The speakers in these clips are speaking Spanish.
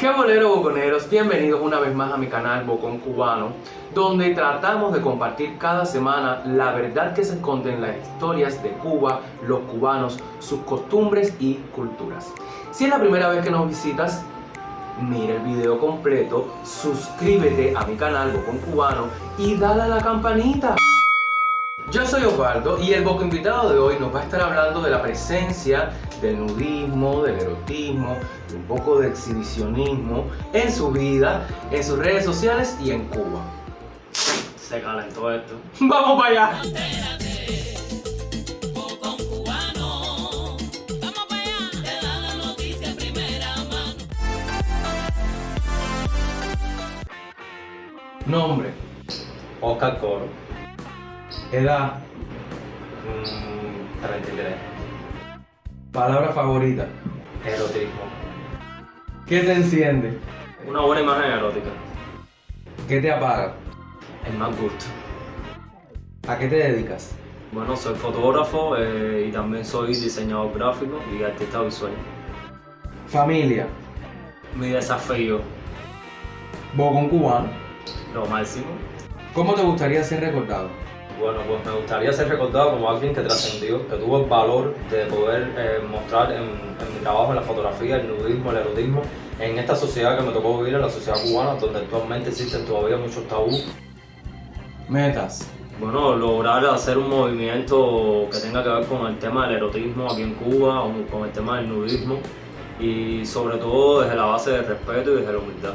¿Qué bolero boconeros? Bienvenidos una vez más a mi canal Bocón Cubano, donde tratamos de compartir cada semana la verdad que se esconde en las historias de Cuba, los cubanos, sus costumbres y culturas. Si es la primera vez que nos visitas, mira el video completo, suscríbete a mi canal Bocón Cubano y dale a la campanita. Yo soy Osvaldo y el Boco invitado de hoy nos va a estar hablando de la presencia del nudismo, del erotismo, y un poco de exhibicionismo en su vida, en sus redes sociales y en Cuba. Se calentó esto. ¡Vamos para allá! Nombre, Oscar Coro. edad, 33. palabra favorita, Erotismo. ¿qué te enciende? Una buena imagen erótica. ¿Qué te apaga? El más gusto. ¿A qué te dedicas? Bueno, soy fotógrafo y también soy diseñador gráfico y artista visual. Familia, Mi desafío, Bocón Cubano. lo máximo. ¿Cómo te gustaría ser recordado? Bueno, pues me gustaría ser recordado como alguien que trascendió, que tuvo el valor de poder mostrar en mi trabajo en la fotografía, el nudismo, el erotismo, en esta sociedad que me tocó vivir, en la sociedad cubana, donde actualmente existen todavía muchos tabús. Metas. Bueno, lograr hacer un movimiento que tenga que ver con el tema del erotismo aquí en Cuba, o con el tema del nudismo y sobre todo desde la base del respeto y desde la humildad.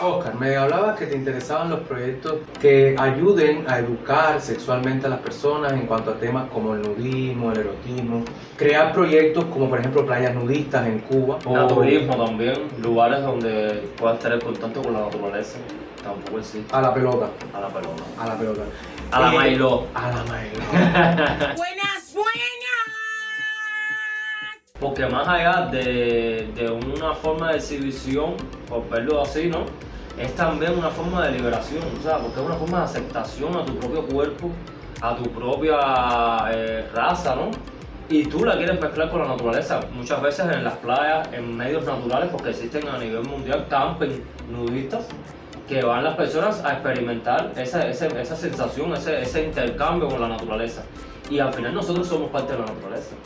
Oscar, me hablabas que te interesaban los proyectos que ayuden a educar sexualmente a las personas en cuanto a temas como el nudismo, el erotismo, crear proyectos como por ejemplo playas nudistas en Cuba. Naturismo también, lugares donde puedas tener contacto con la naturaleza, tampoco existe. A la pelota. A la pelota. A la pelota. A la mailó. A la mailó. Buenas, buenas. Porque más allá de una forma de exhibición, por verlo así, ¿no? Es también una forma de liberación, o sea, porque es una forma de aceptación a tu propio cuerpo, a tu propia raza, ¿no? Y tú la quieres mezclar con la naturaleza, muchas veces en las playas, en medios naturales, porque existen a nivel mundial camping nudistas, que van las personas a experimentar esa sensación, ese intercambio con la naturaleza. Y al final nosotros somos parte de la naturaleza.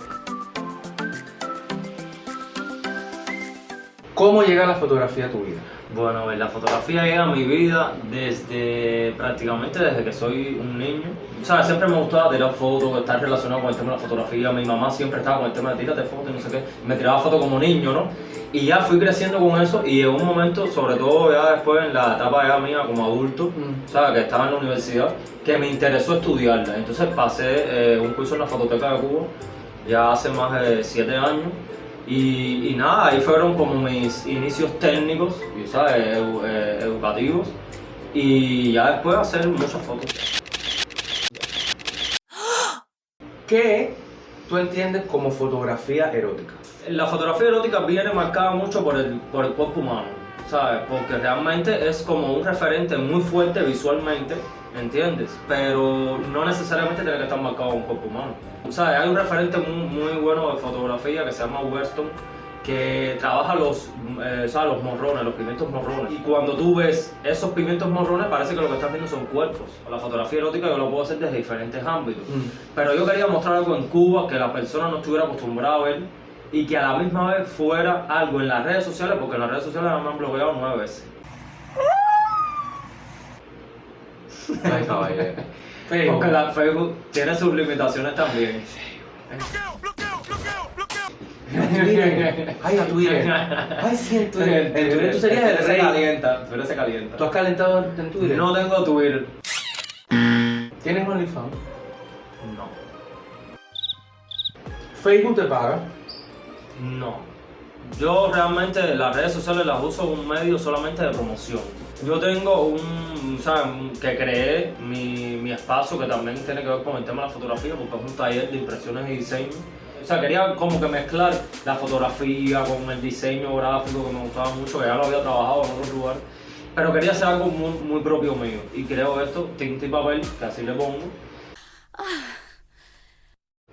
¿Cómo llega la fotografía a tu vida? Bueno, la fotografía llega a mi vida prácticamente desde que soy un niño. O sea, siempre me gustaba tirar fotos, estar relacionado con el tema de la fotografía. Mi mamá siempre estaba con el tema de tírate fotos y no sé qué. Me tiraba fotos como niño, ¿no? Y ya fui creciendo con eso y llegó un momento, sobre todo ya después en la etapa ya mía como adulto, o sea, que estaba en la universidad, que me interesó estudiarla. Entonces pasé un curso en la Fototeca de Cuba ya hace más de 7 años. Y nada, ahí fueron como mis inicios técnicos, ¿sabes? Educativos, y ya después hacer muchas fotos. ¿Qué tú entiendes como fotografía erótica? La fotografía erótica viene marcada mucho por el cuerpo humano, ¿sabes? Porque realmente es como un referente muy fuerte visualmente, ¿entiendes? Pero no necesariamente tiene que estar marcado con un cuerpo humano. O sea, hay un referente muy bueno de fotografía que se llama Weston, que trabaja los morrones, los pigmentos morrones. Y cuando tú ves esos pigmentos morrones, parece que lo que estás viendo son cuerpos. La fotografía erótica yo lo puedo hacer desde diferentes ámbitos. Pero yo quería mostrar algo en Cuba que la persona no estuviera acostumbrada a ver y que a la misma vez fuera algo en las redes sociales, porque en las redes sociales me han bloqueado 9 veces. Ay, caballero. Porque la Facebook tiene sus limitaciones también. Ay, a Twitter. Ay, sí, en Twitter. En Twitter tú serías el rey. Twitter se calienta. ¿Tú has calentado en Twitter? No tengo Twitter. ¿Tienes OnlyFans? No. ¿Facebook te paga? No. Yo realmente las redes sociales las uso como un medio solamente de promoción. Yo tengo que creé mi espacio que también tiene que ver con el tema de la fotografía porque es un taller de impresiones y diseño. O sea, quería como que mezclar la fotografía con el diseño gráfico que me gustaba mucho, que ya lo había trabajado en otros lugares. Pero quería hacer algo muy propio mío. Y creo esto, tinta y papel, que así le pongo.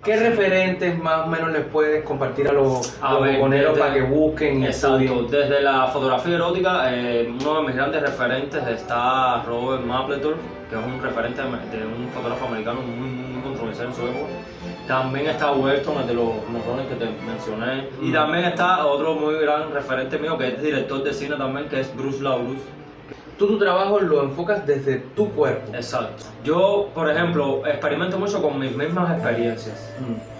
¿Qué referentes más o menos les puedes compartir a los ver, boconeros para que busquen y Exacto, estudien? desde la fotografía erótica, uno de mis grandes referentes está Robert Mapplethorpe, que es un referente de un fotógrafo americano muy controversial en su época. También está Weston, el de los morrones que te mencioné. Y también está otro muy gran referente mío, que es director de cine también, que es Bruce LaBruce. Tú tu trabajo lo enfocas desde tu cuerpo. Exacto. Yo, por ejemplo, experimento mucho con mis mismas experiencias.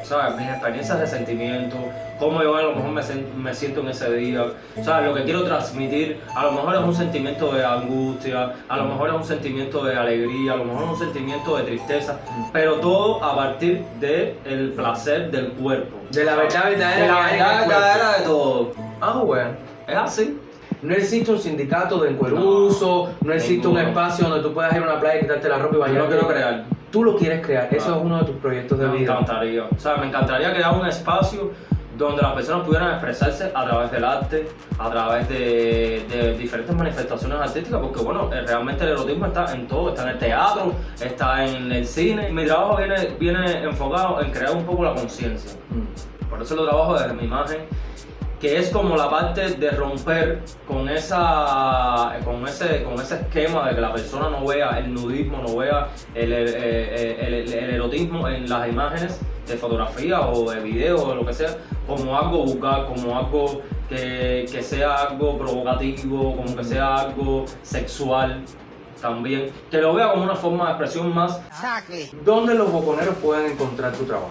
¿Sabes? Mis experiencias de sentimiento, cómo yo a lo mejor me siento en ese día. ¿Sabes? Lo que quiero transmitir, a lo mejor es un sentimiento de angustia, a lo mejor es un sentimiento de alegría, a lo mejor es un sentimiento de tristeza, pero todo a partir del placer del cuerpo. De la verdad verdadera. De la que hay en verdad el cuerpo. verdadera de todo. Ah, bueno. Es así. No existe un sindicato de encueruso, no existe un ninguno. espacio donde tú puedas ir a una playa y quitarte la ropa y Yo bañarte. lo quiero crear. Tú lo quieres crear, eso Claro. es uno de tus proyectos de Me vida. encantaría. O sea, me encantaría crear un espacio donde las personas pudieran expresarse a través del arte, a través de diferentes manifestaciones artísticas, porque bueno, realmente el erotismo está en todo, está en el teatro, está en el cine. Mi trabajo viene enfocado en crear un poco la conciencia. Por eso lo trabajo desde mi imagen, que es como la parte de romper con ese esquema de que la persona no vea el nudismo, no vea el erotismo en las imágenes de fotografía o de video o lo que sea, como algo vulgar, como algo que sea algo provocativo, como que sea algo sexual también, que lo vea como una forma de expresión más. ¿Dónde los boconeros pueden encontrar tu trabajo?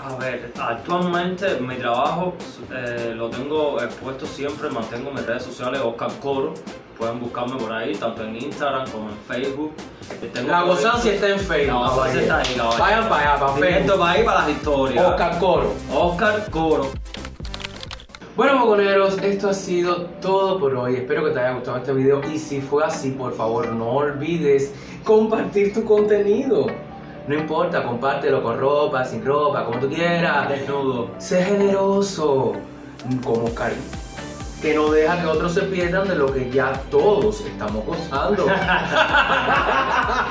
A ver, actualmente mi trabajo lo tengo expuesto siempre, mantengo mis redes sociales, Oscar Coro. Pueden buscarme por ahí, tanto en Instagram como en Facebook. La gozancia está en Facebook. La gozancia está ahí, caballero. Vayan para allá, para Directo Facebook. para ahí, para las historias. Oscar Coro. Oscar Coro. Bueno, boconeros, esto ha sido todo por hoy. Espero que te haya gustado este video y si fue así, por favor, no olvides compartir tu contenido. No importa, compártelo con ropa, sin ropa, como tú quieras. Desnudo. Sé generoso, como Oscar, que no deja que otros se pierdan de lo que ya todos estamos gozando.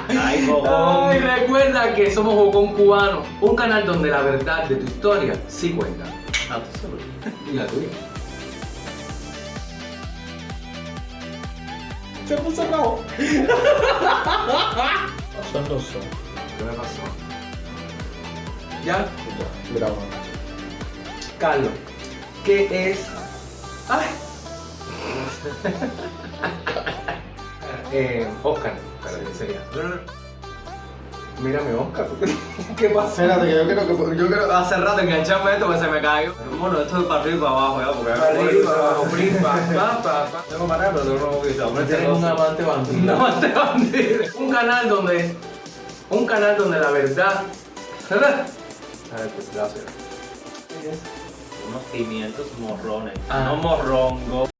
Ay, bobón. Ay, recuerda que somos Bocón Cubano, un canal donde la verdad de tu historia sí cuenta. Ah, tú seguro. Y la tuya. Se puso rojo. Son los son. ¿Qué me pasó? ¿Ya? Ya, grabando. Carlos, ¿qué es? ¡Ay! Oscar, sería. Mírame, Oscar. ¿Qué pasa? Espérate, que yo quiero Hace rato engancharme esto que se me cayó. Bueno, esto es para arriba y para abajo ya, porque Arriba, abajo, arriba, pa. Tengo para pero tengo una boquita. Tienes un amante bandido. No te bandido. Un canal donde la verdad. A ver, pues, gracias. Unos pimientos morrones. Ah. No morrongo.